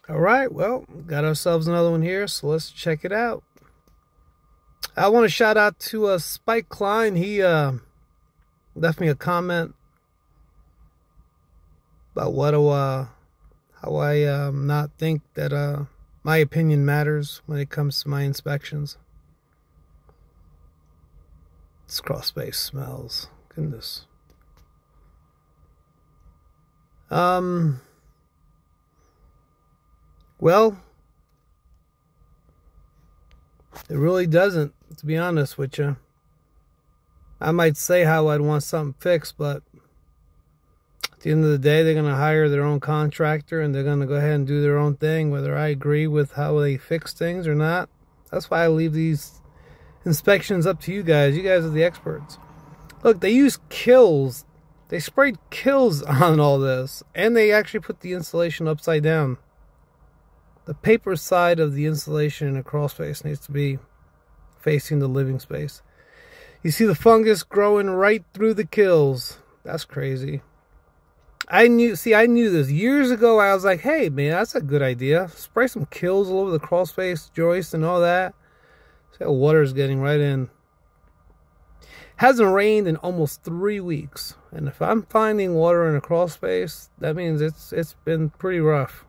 All right, well, got ourselves another one here, so let's check it out. I want to shout out to Spike Klein. He left me a comment about how I not think that my opinion matters when it comes to my inspections. This crawl space smells. Goodness. Well, it really doesn't, to be honest with you. I might say how I'd want something fixed, but at the end of the day, they're going to hire their own contractor and they're going to go ahead and do their own thing, whether I agree with how they fix things or not. That's why I leave these inspections up to you guys. You guys are the experts. Look, they use kills. They sprayed kills on all this, and they actually put the insulation upside down. The paper side of the insulation in a crawl space needs to be facing the living space. You see the fungus growing right through the kills. That's crazy. I knew this years ago. I was like, hey man, that's a good idea. Spray some kills all over the crawl space joist and all that. See how water is getting right in. Hasn't rained in almost 3 weeks, and if I'm finding water in a crawl space, that means it's been pretty rough.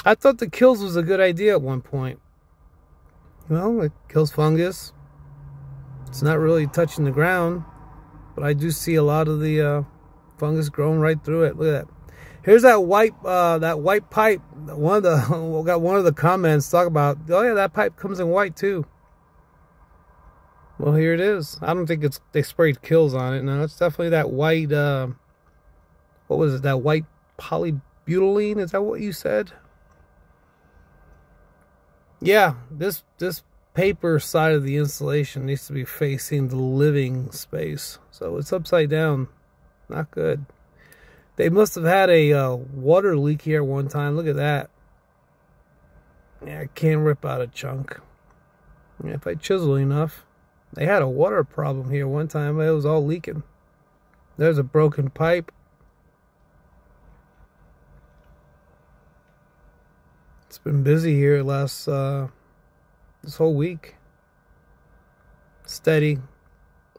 I thought the kills was a good idea at one point. Well, it kills fungus. It's not really touching the ground, but I do see a lot of the fungus growing right through it. Look at that. Here's that white pipe. One of the comments talk about, oh yeah, that pipe comes in white too. Well, here it is. I don't think they sprayed kills on it. No, it's definitely that white. What was it? That white polybutylene? Is that what you said? Yeah, this paper side of the insulation needs to be facing the living space, so it's upside down. Not good. They must have had a water leak here one time. Look at that. Yeah, I can't rip out a chunk. Yeah, if I chisel enough. They had a water problem here one time. It was all leaking. There's a broken pipe. It's been busy here this whole week. Steady.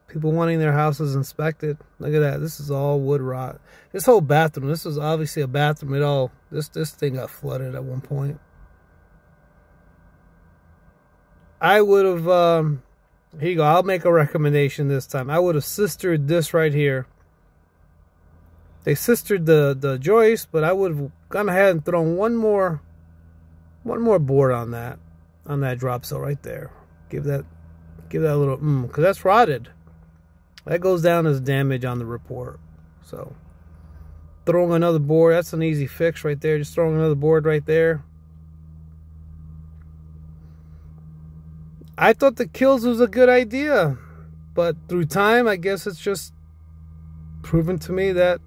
People wanting their houses inspected. Look at that. This is all wood rot. This whole bathroom. This was obviously a bathroom. This thing got flooded at one point. I would have. Here you go. I'll make a recommendation this time. I would have sistered this right here. They sistered the joist, but I would have gone ahead and thrown one more board on that drop cell right there. Give that a little because that's rotted. That goes down as damage on the report. So throwing another board, that's an easy fix right there. Just throwing another board right there. I thought the kills was a good idea, but through time, I guess it's just proven to me that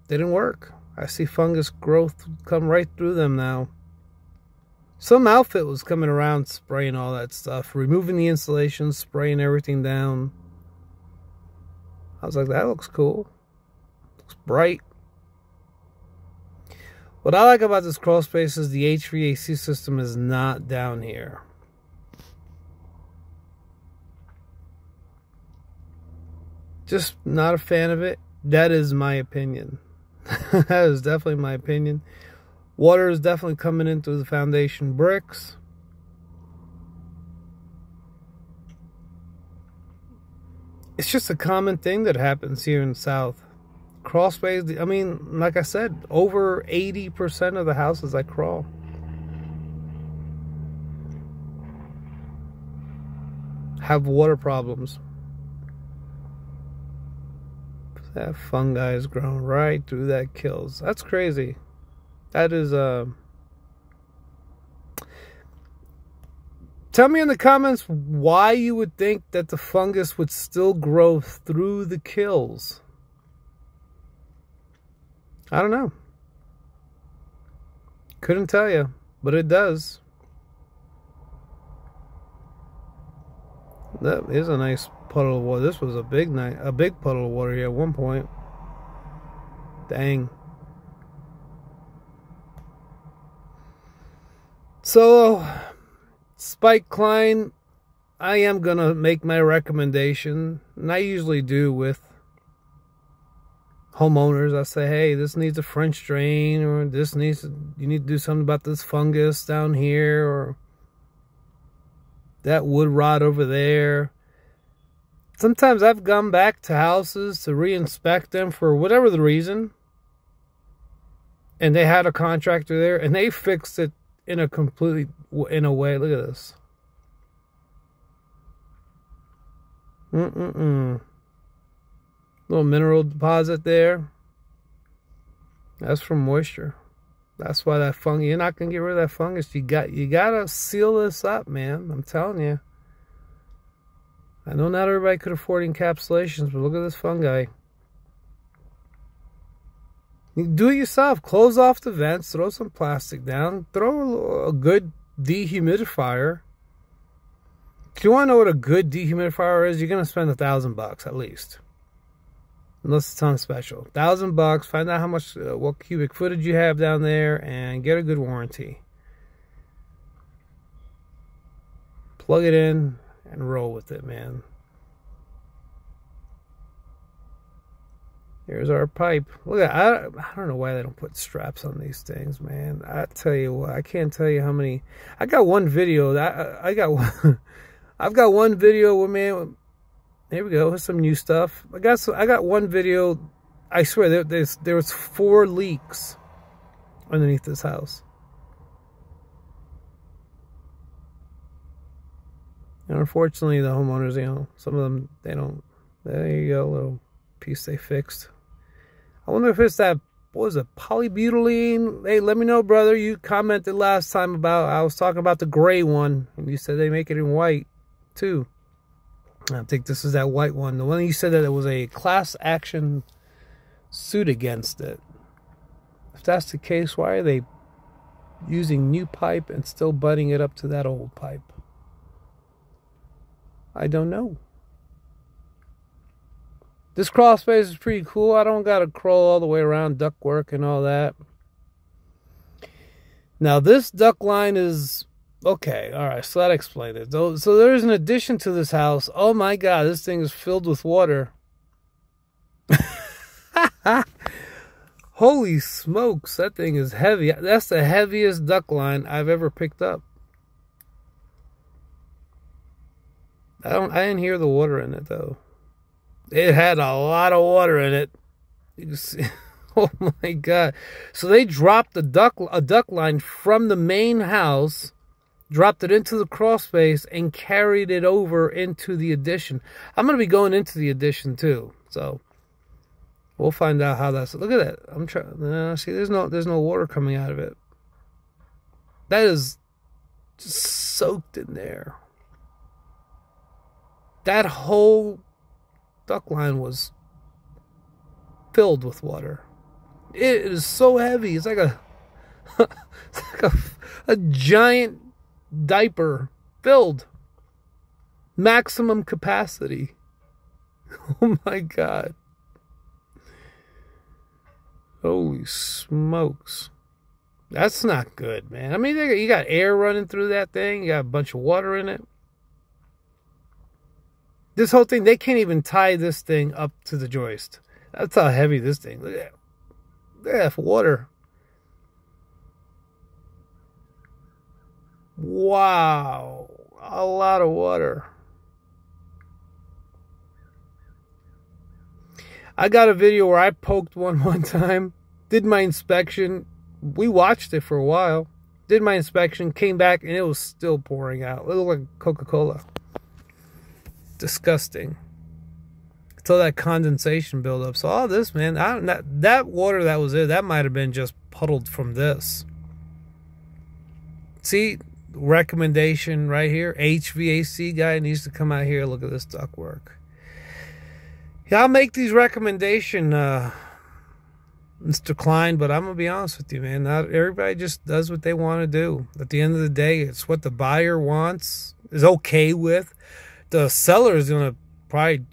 they didn't work. I see fungus growth come right through them now. Some outfit was coming around spraying all that stuff, removing the insulation, spraying everything down. I was like, that looks cool. Looks bright. What I like about this crawl space is the HVAC system is not down here. Just not a fan of it. That is my opinion. That is definitely my opinion. Water is definitely coming in through the foundation bricks. It's just a common thing that happens here in the South. Crawl space, I mean, like I said, over 80% of the houses I crawl have water problems. That fungi is growing right through that kills. That's crazy. That is Tell me in the comments why you would think that the fungus would still grow through the kills. I don't know. Couldn't tell you, but it does. That is a nice puddle of water. This was a big puddle of water here at one point. Dang. So, Spike Klein, I am going to make my recommendation, and I usually do with homeowners. I say, hey, this needs a French drain, or you need to do something about this fungus down here, or that wood rot over there. Sometimes I've gone back to houses to re-inspect them for whatever the reason, and they had a contractor there, and they fixed it in a way. Look at this. Little mineral deposit there. That's from moisture. That's why that fungus, you're not gonna get rid of that fungus. You gotta seal this up, man. I'm telling you. I know not everybody could afford encapsulations, but look at this fungi. You do it yourself. Close off the vents, throw some plastic down, throw a good dehumidifier. If you want to know what a good dehumidifier is, you're going to spend $1,000 at least. Unless it's on special. $1,000, find out how much, what cubic footage you have down there, and get a good warranty. Plug it in and roll with it, man. Here's our pipe. Look at, I don't know why they don't put straps on these things, man. I tell you what, I can't tell you how many. I got one video that I got one. I've got one video where, man, here we go. Here's some new stuff. I got one video. I swear there was 4 leaks underneath this house. And unfortunately, the homeowners, you know, some of them, they don't. There you go, little piece they fixed. I wonder if it's that, what was it, polybutylene? Hey, let me know, brother. You commented last time about, I was talking about the gray one, and you said they make it in white, too. I think this is that white one. The one you said that it was a class action suit against it. If that's the case, why are they using new pipe and still butting it up to that old pipe? I don't know. This crawl space is pretty cool. I don't got to crawl all the way around, duct work and all that. Now, this duct line is... Okay, all right, so that explains it. So there's an addition to this house. Oh, my God, this thing is filled with water. Holy smokes, that thing is heavy. That's the heaviest duct line I've ever picked up. I didn't hear the water in it, though. It had a lot of water in it. You can see. Oh my God! So they dropped a duct line from the main house, dropped it into the crawl space, and carried it over into the addition. I'm gonna be going into the addition too, so we'll find out how that's. Look at that! I'm trying. See, there's no water coming out of it. That is just soaked in there. That whole duct line was filled with water. It is so heavy. It's like a giant diaper filled. Maximum capacity. Oh my God. Holy smokes. That's not good, man. I mean, you got air running through that thing. You got a bunch of water in it. This whole thing, they can't even tie this thing up to the joist. That's how heavy this thing is. Look at that water. Wow. A lot of water. I got a video where I poked one time. Did my inspection. We watched it for a while. Did my inspection. Came back and it was still pouring out. It looked like Coca-Cola. Disgusting. Until that condensation buildup. So all this, man, that water that was there, that might have been just puddled from this. See, recommendation right here. HVAC guy needs to come out here and look at this duct work. Yeah, I'll make these recommendations, Mr. Klein, but I'm gonna be honest with you, man. Not everybody just does what they want to do. At the end of the day, it's what the buyer wants, is okay with. The seller is gonna probably,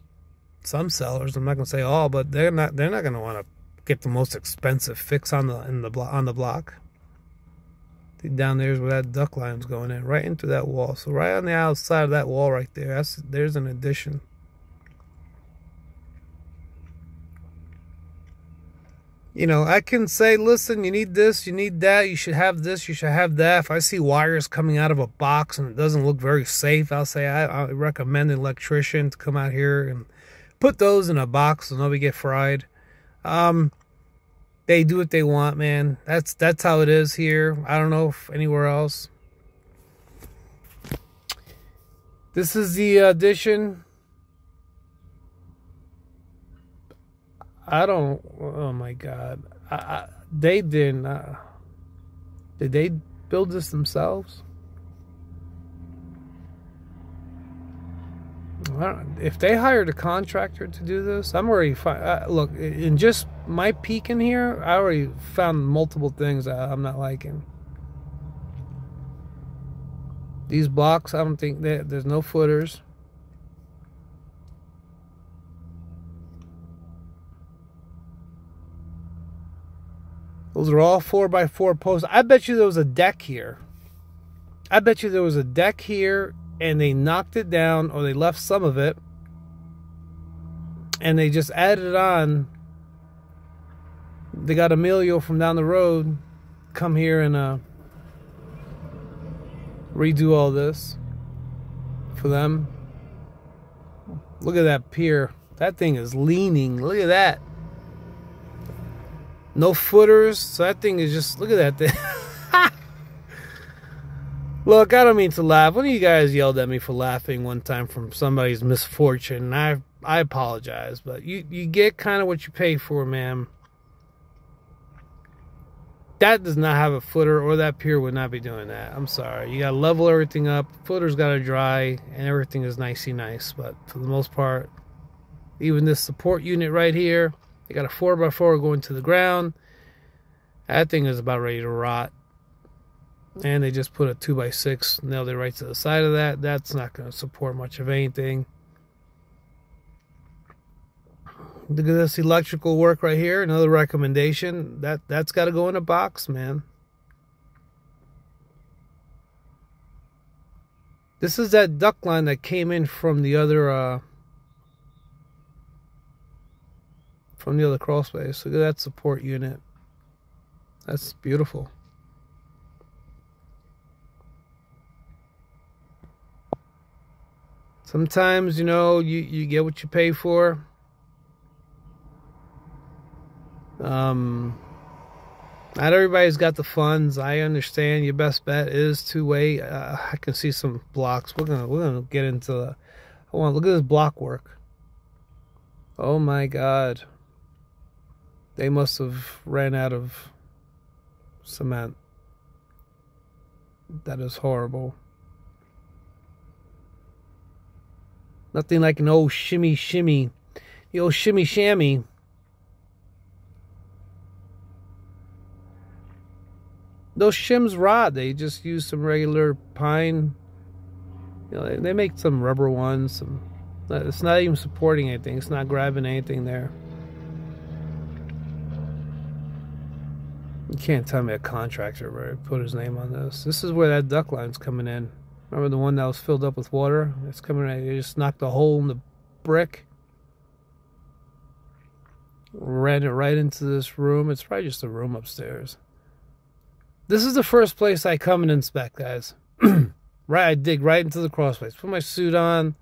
some sellers, I'm not gonna say all, but they're not gonna want to get the most expensive fix on the block. Down there's where that duct line's going in, right into that wall. So right on the outside of that wall right there, there's an addition. You know, I can say, listen, you need this, you need that, you should have this, you should have that. If I see wires coming out of a box and it doesn't look very safe, I'll say I recommend an electrician to come out here and put those in a box so nobody get fried. They do what they want, man. That's how it is here. I don't know if anywhere else. This is the addition. I don't. Oh my God. They didn't. Did they build this themselves? If they hired a contractor to do this, I'm already fine. Look, in just my peek in here, I already found multiple things that I'm not liking. These blocks, I don't think there's no footers. Those are all 4x4 posts. I bet you there was a deck here. I bet you there was a deck here and they knocked it down, or they left some of it and they just added it on. They got Emilio from down the road come here and redo all this for them. Look at that pier. That thing is leaning. Look at that. No footers. So that thing is just, look at that thing. Look, I don't mean to laugh. One of you guys yelled at me for laughing one time from somebody's misfortune. I apologize, but you get kind of what you pay for, man. That does not have a footer, or that pier would not be doing that. I'm sorry. You got to level everything up. Footer's got to dry, and everything is nicey nice. But for the most part, even this support unit right here, they got a 4x4 going to the ground. That thing is about ready to rot. And they just put a 2x6, nailed it right to the side of that. That's not going to support much of anything. Look at this electrical work right here. Another recommendation. That's got to go in a box, man. This is that duct line that came in from the other crawl space. Look at that support unit. That's beautiful. Sometimes, you know, you get what you pay for. Not everybody's got the funds. I understand. Your best bet is to wait. I can see some blocks. We're gonna get into the. Look at this block work. Oh my God. They must have ran out of cement. That is horrible. Nothing like an old shimmy shimmy. The old shimmy shammy. Those shims rot. They just use some regular pine. You know, they make some rubber ones. It's not even supporting anything. It's not grabbing anything there. You can't tell me a contractor put his name on this. This is where that duct line's coming in. Remember the one that was filled up with water? It's coming right. They just knocked a hole in the brick. Ran it right into this room. It's probably just a room upstairs. This is the first place I come and inspect, guys. Right, I dig right into the crawl space. Put my suit on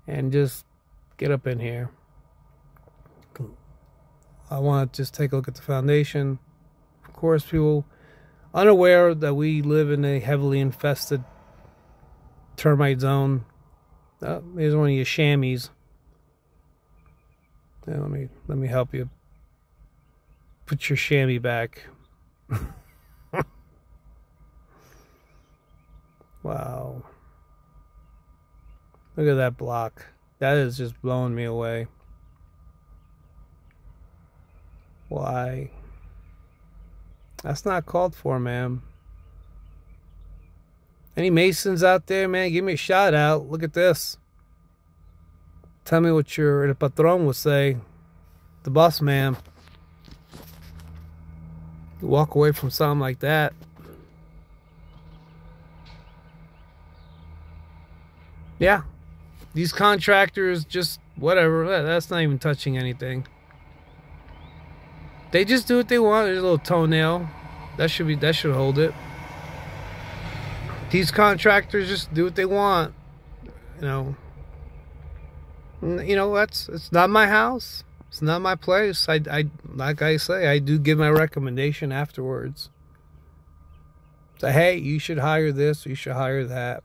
and just get up in here. I want to just take a look at the foundation. Of course, people unaware that we live in a heavily infested termite zone. Here's one of your chamois. Yeah, let me help you put your chamois back. Wow. Look at that block. That is just blowing me away. Why? That's not called for, man. Any masons out there, man, give me a shout out. Look at this. Tell me what your patron would say. The boss man. You walk away from something like that. Yeah, these contractors just whatever. That's not even touching anything. They just do what they want. There's a little toenail. That should hold it. These contractors just do what they want. You know, it's not my house. It's not my place. I like I say, I do give my recommendation afterwards. Say, hey, you should hire this, you should hire that.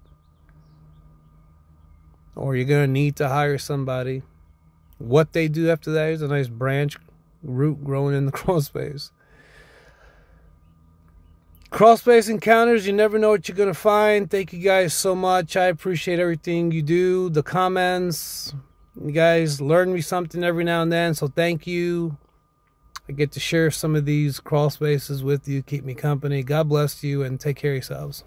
Or you're gonna need to hire somebody. What they do after that is a nice branch root growing in the crawl space. Crawl space encounters, you never know what you're gonna find. Thank you guys so much. I appreciate everything you do. The comments, you guys learn me something every now and then, so thank you. I get to share some of these crawl spaces with you. Keep me company. God bless you and take care of yourselves.